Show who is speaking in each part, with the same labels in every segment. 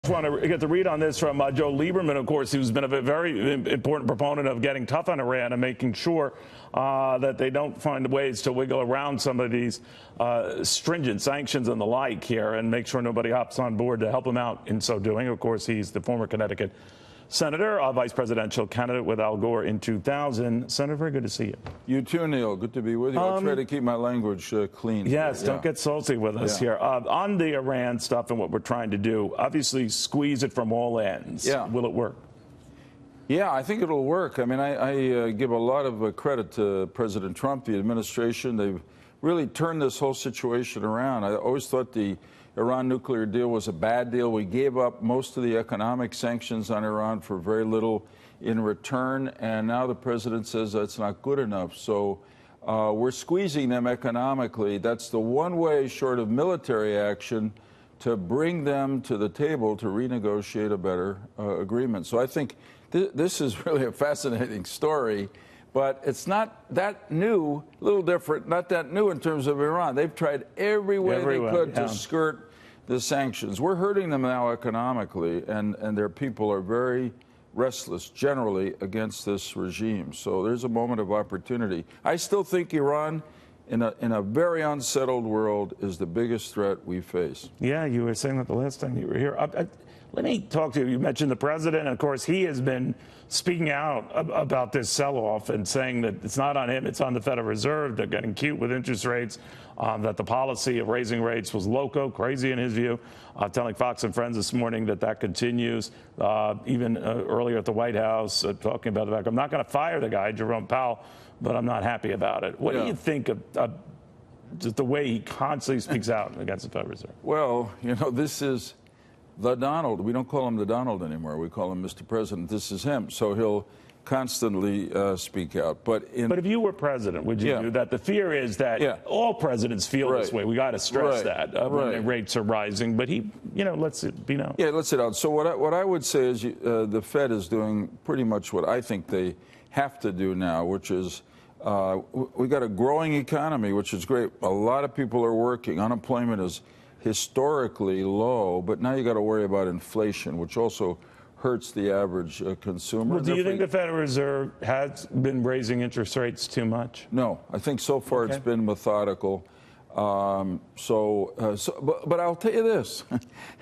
Speaker 1: want to get the read on this from Joe Lieberman, of course, who's been a very important proponent of getting tough on Iran and making sure that they don't find ways to wiggle around some of these stringent sanctions and the like here, and make sure nobody hops on board to help him out in so doing. Of course, he's the former Connecticut senator, vice presidential candidate with Al Gore in 2000. Senator, very good to see you.
Speaker 2: You too, Neil. Good to be with you. I'll try to keep my language clean.
Speaker 1: Yes, don't get salty with us here. On the Iran stuff and what we're trying to do, obviously squeeze it from all ends.
Speaker 2: Yeah.
Speaker 1: Will it work?
Speaker 2: Yeah, I think it'll work. I mean, I give a lot of credit to President Trump, the administration. They've really turned this whole situation around. I always thought the Iran nuclear deal was a bad deal. We gave up most of the economic sanctions on Iran for very little in return, and now the president says that's not good enough. So we're squeezing them economically. That's the one way, short of military action, to bring them to the table to renegotiate a better agreement. So I think this is really a fascinating story. But it's not that new, a little different, not that new in terms of Iran. They've tried every way they could to skirt the sanctions. We're hurting them now economically, and their people are very restless generally against this regime. So there's a moment of opportunity. I still think Iran, in a very unsettled world, is the biggest threat we face.
Speaker 1: Yeah, you were saying that the last time you were here. Let me talk to you. You mentioned the president, and of course, he has been speaking out about this sell-off and saying that it's not on him, it's on the Federal Reserve. They're getting cute with interest rates, that the policy of raising rates was loco, crazy in his view, telling Fox and Friends this morning that continues. Even earlier at the White House, talking about the fact, I'm not going to fire the guy, Jerome Powell, but I'm not happy about it. What do you think of just the way he constantly speaks out against the Federal Reserve?
Speaker 2: Well, you know, this is the Donald. We don't call him the Donald anymore. We call him Mr. President. This is him. So he'll constantly speak out. But
Speaker 1: if you were president, would you do that? The fear is that all presidents feel this way. We got to stress that when the rates are rising. But he, lets it be known.
Speaker 2: Yeah, lets it out. So what I would say is the Fed is doing pretty much what I think they have to do now, which is we got a growing economy, which is great. A lot of people are working. Unemployment is historically low, but now you got to worry about inflation, which also hurts the average consumer.
Speaker 1: Well, do you think the Federal Reserve has been raising interest rates too much?
Speaker 2: No, I think so far it's been methodical. But I'll tell you this: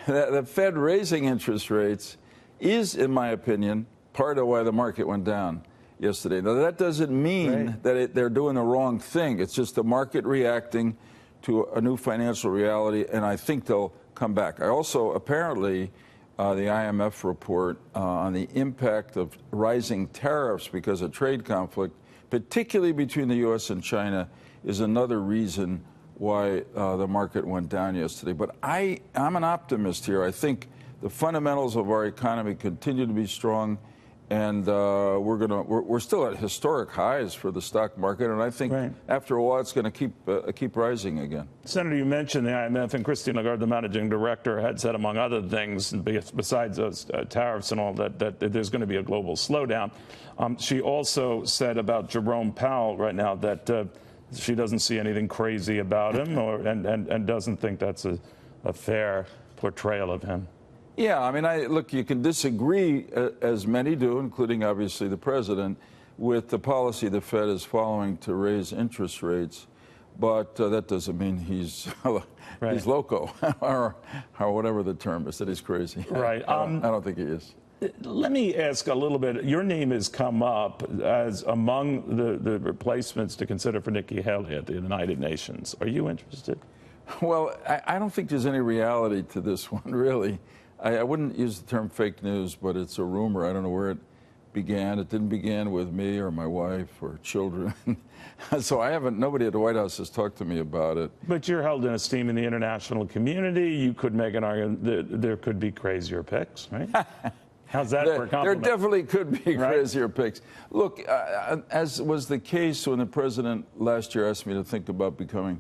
Speaker 2: the Fed raising interest rates is, in my opinion, part of why the market went down yesterday. Now that doesn't mean that they're doing the wrong thing. It's just the market reacting to a new financial reality, and I think they'll come back. I also, apparently, the IMF report on the impact of rising tariffs because of trade conflict, particularly between the U.S. and China, is another reason why the market went down yesterday. But I'm an optimist here. I think the fundamentals of our economy continue to be strong, and we're still at historic highs for the stock market, and I think after a while it's going to keep rising again.
Speaker 1: Senator, you mentioned the IMF, and Christine Lagarde, the managing director, had said, among other things, besides those tariffs and all that there's going to be a global slowdown. She also said about Jerome Powell right now that she doesn't see anything crazy about him, and doesn't think that's a fair portrayal of him.
Speaker 2: Yeah, I mean, look, you can disagree, as many do, including obviously the president, with the policy the Fed is following to raise interest rates, but that doesn't mean he's loco or whatever the term is, that he's crazy.
Speaker 1: Right.
Speaker 2: I don't think he is.
Speaker 1: Let me ask a little bit. Your name has come up as among the replacements to consider for Nikki Haley at the United Nations. Are you interested?
Speaker 2: Well, I don't think there's any reality to this one, really. I wouldn't use the term fake news, but it's a rumor. I don't know where it began. It didn't begin with me or my wife or children. So nobody at the White House has talked to me about it.
Speaker 1: But you're held in esteem in the international community. You could make an argument that there could be crazier picks, right? How's that for a compliment?
Speaker 2: There definitely could be crazier picks. Look, as was the case when the president last year asked me to think about becoming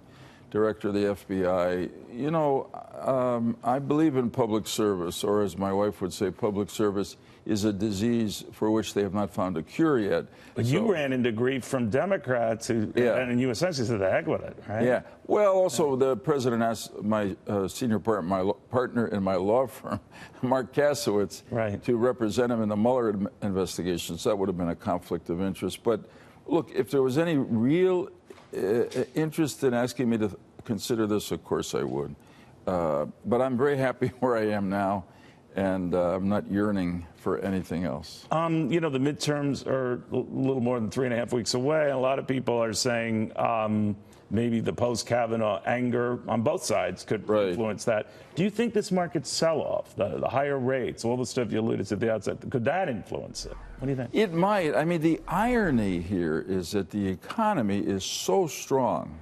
Speaker 2: director of the FBI. You know, I believe in public service, or as my wife would say, public service is a disease for which they have not found a cure yet.
Speaker 1: But you ran into grief from Democrats, and you essentially said, the heck with it, right?
Speaker 2: Yeah. Well, also, the president asked my senior partner, my partner in my law firm, Mark Kasowitz, to represent him in the Mueller investigations. That would have been a conflict of interest. But look, if there was any real interest in asking me to consider this, of course I would. But I'm very happy where I am now, and I'm not yearning for anything else.
Speaker 1: You know, the midterms are a little more than 3.5 weeks away, and a lot of people are saying maybe the post-Kavanaugh anger on both sides could influence that. Do you think this market sell-off, the higher rates, all the stuff you alluded to at the outset, could that influence it? What do you think?
Speaker 2: It might. I mean, the irony here is that the economy is so strong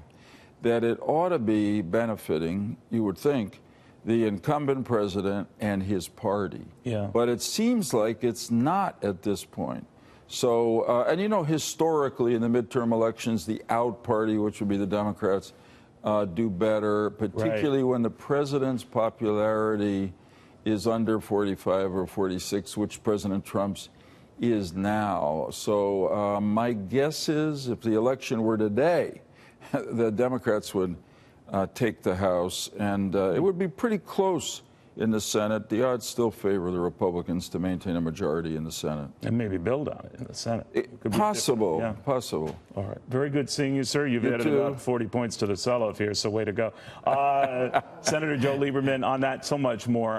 Speaker 2: that it ought to be benefiting, you would think, the incumbent president and his party.
Speaker 1: Yeah.
Speaker 2: But it seems like it's not at this point. So, and you know, historically in the midterm elections, the out party, which would be the Democrats, do better, particularly when the president's popularity is under 45 or 46, which President Trump's is now. So my guess is if the election were today, the Democrats would take the House, and it would be pretty close in the Senate. The odds still favor the Republicans to maintain a majority in the Senate.
Speaker 1: And maybe build on it in the Senate.
Speaker 2: Possible,
Speaker 1: yeah.
Speaker 2: Possible.
Speaker 1: All right. Very good seeing you, sir. You've added about 40 points to the sell-off here, so way to go. Senator Joe Lieberman, on that, so much more.